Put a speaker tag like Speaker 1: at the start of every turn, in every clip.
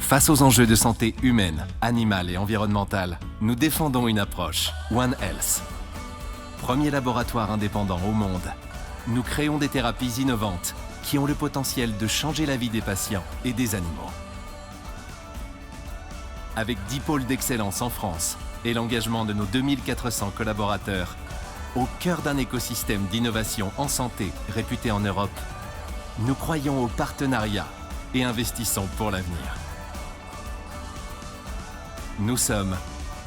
Speaker 1: Face aux enjeux de santé humaine, animale et environnementale, nous défendons une approche One Health. Premier laboratoire indépendant au monde, nous créons des thérapies innovantes qui ont le potentiel de changer la vie des patients et des animaux. Avec 10 pôles d'excellence en France et l'engagement de nos 2400 collaborateurs, au cœur d'un écosystème d'innovation en santé réputé en Europe, nous croyons au partenariat et investissons pour l'avenir. Nous sommes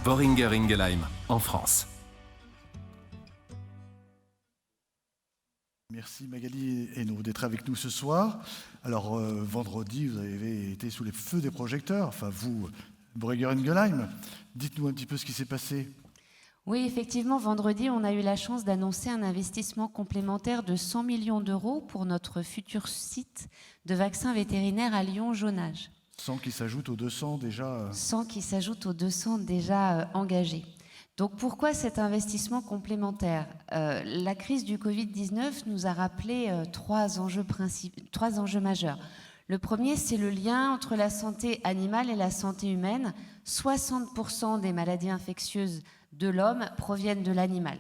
Speaker 1: Boehringer Ingelheim en France.
Speaker 2: Merci Magali Hainaut d'être avec nous ce soir. Alors vendredi, vous avez été sous les feux des projecteurs, enfin vous, Boehringer Ingelheim. Dites-nous un petit peu ce qui s'est passé.
Speaker 3: Oui, effectivement, vendredi, on a eu la chance d'annoncer un investissement complémentaire de 100 millions d'euros pour notre futur site de vaccins vétérinaires à Lyon-Jonage.
Speaker 2: 100 qui s'ajoutent aux 200 déjà.
Speaker 3: 100 qui s'ajoutent aux 200 déjà engagés. Donc pourquoi cet investissement complémentaire ? La crise du Covid-19 nous a rappelé trois enjeux majeurs. Le premier, c'est le lien entre la santé animale et la santé humaine. 60% des maladies infectieuses de l'homme proviennent de l'animal.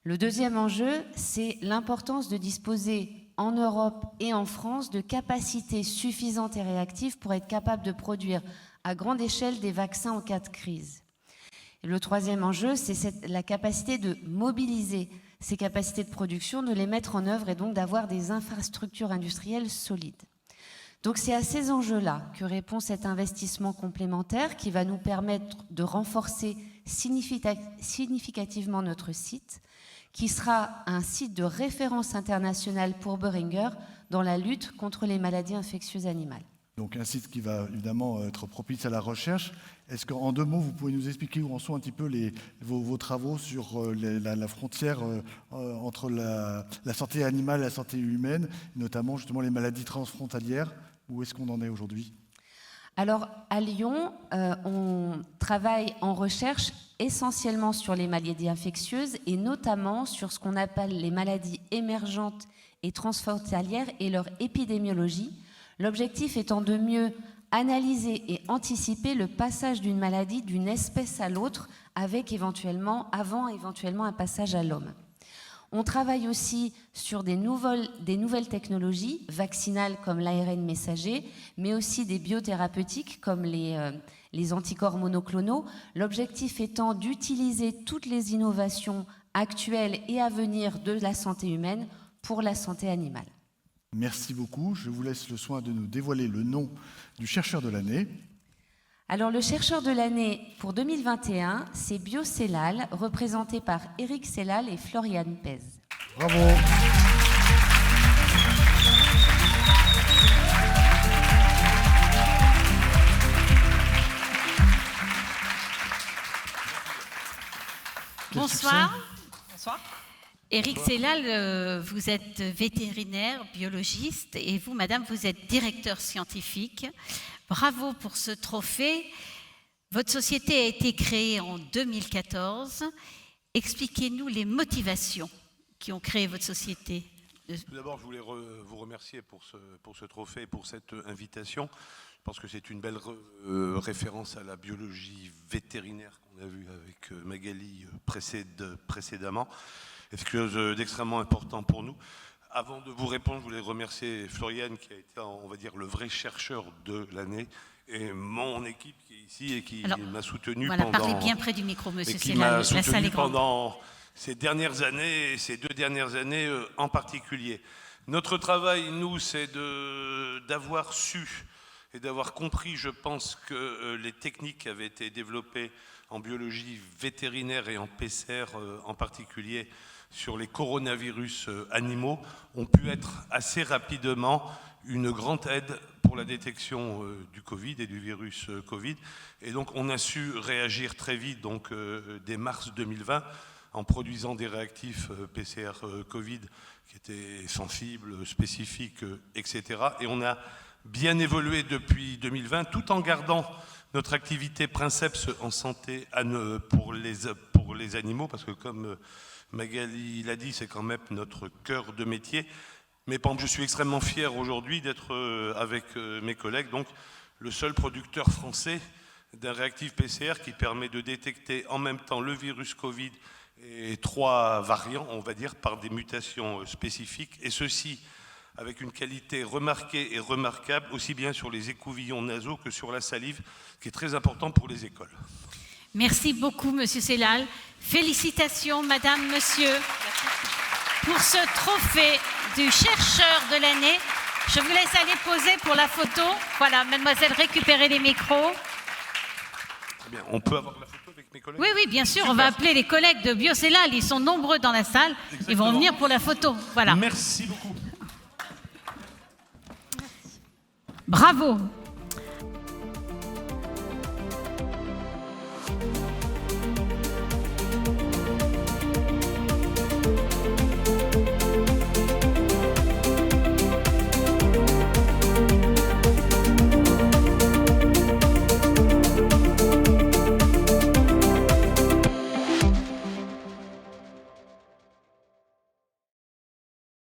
Speaker 3: Le deuxième enjeu, c'est l'importance de disposer en Europe et en France de capacités suffisantes et réactives pour être capable de produire à grande échelle des vaccins en cas de crise. Et le troisième enjeu, c'est la capacité de mobiliser ces capacités de production, de les mettre en œuvre et donc d'avoir des infrastructures industrielles solides. Donc c'est à ces enjeux-là que répond cet investissement complémentaire qui va nous permettre de renforcer significativement notre site, qui sera un site de référence internationale pour Boehringer dans la lutte contre les maladies infectieuses animales.
Speaker 2: Donc un site qui va évidemment être propice à la recherche. Est-ce qu'en 2 mots, vous pouvez nous expliquer où en sont un petit peu vos travaux sur la frontière entre la santé animale et la santé humaine, notamment justement les maladies transfrontalières? Où est-ce qu'on en est aujourd'hui ?
Speaker 3: Alors à Lyon, on travaille en recherche essentiellement sur les maladies infectieuses et notamment sur ce qu'on appelle les maladies émergentes et transfrontalières et leur épidémiologie. L'objectif étant de mieux analyser et anticiper le passage d'une maladie d'une espèce à l'autre avec éventuellement un passage à l'homme. On travaille aussi sur des nouvelles technologies vaccinales comme l'ARN messager, mais aussi des biothérapeutiques comme les anticorps monoclonaux. L'objectif étant d'utiliser toutes les innovations actuelles et à venir de la santé humaine pour la santé animale.
Speaker 2: Merci beaucoup. Je vous laisse le soin de nous dévoiler le nom du chercheur de l'année.
Speaker 3: Alors le chercheur de l'année pour 2021, c'est BioCellal, représenté par Eric Sellal et Florian Pez.
Speaker 2: Bravo.
Speaker 4: Bonsoir. Bonsoir. Eric Sellal, vous êtes vétérinaire, biologiste, et vous, madame, vous êtes directeur scientifique. Bravo pour ce trophée. Votre société a été créée en 2014. Expliquez-nous les motivations qui ont créé votre société.
Speaker 5: Tout d'abord, je voulais vous remercier pour ce trophée et pour cette invitation. Je pense que c'est une belle référence à la biologie vétérinaire qu'on a vue avec Magali précédemment. C'est quelque chose d'extrêmement important pour nous. Avant de vous répondre, je voulais remercier Florian qui a été, on va dire, le vrai chercheur de l'année et mon équipe qui est ici et qui m'a soutenu
Speaker 4: parlez bien près du micro, monsieur Sellal.
Speaker 5: M'a soutenu pendant ces dernières années et ces 2 dernières années en particulier. Notre travail, nous, c'est d'avoir su et d'avoir compris, je pense, que les techniques qui avaient été développées en biologie vétérinaire et en PCR en particulier sur les coronavirus animaux ont pu être assez rapidement une grande aide pour la détection du Covid et du virus Covid. Et donc on a su réagir très vite, donc dès mars 2020, en produisant des réactifs PCR Covid qui étaient sensibles, spécifiques, etc. Et on a bien évolué depuis 2020, tout en gardant notre activité princeps en santé pour les animaux, parce que comme Magali l'a dit, c'est quand même notre cœur de métier. Mais par exemple, je suis extrêmement fier aujourd'hui d'être avec mes collègues, donc le seul producteur français d'un réactif PCR qui permet de détecter en même temps le virus Covid et 3 variants, on va dire, par des mutations spécifiques, et ceci avec une qualité remarquée et remarquable, aussi bien sur les écouvillons nasaux que sur la salive, qui est très important pour les écoles.
Speaker 4: Merci beaucoup, Monsieur Sellal. Félicitations, Madame, Monsieur, pour ce trophée du chercheur de l'année. Je vous laisse aller poser pour la photo. Voilà, mademoiselle, récupérez les micros.
Speaker 5: Très bien. On peut avoir la photo avec mes collègues?
Speaker 4: Oui, oui, bien sûr. Super. On va appeler les collègues de Biocellal. Ils sont nombreux dans la salle. Exactement. Ils vont venir pour la photo. Voilà.
Speaker 5: Merci beaucoup.
Speaker 4: Bravo.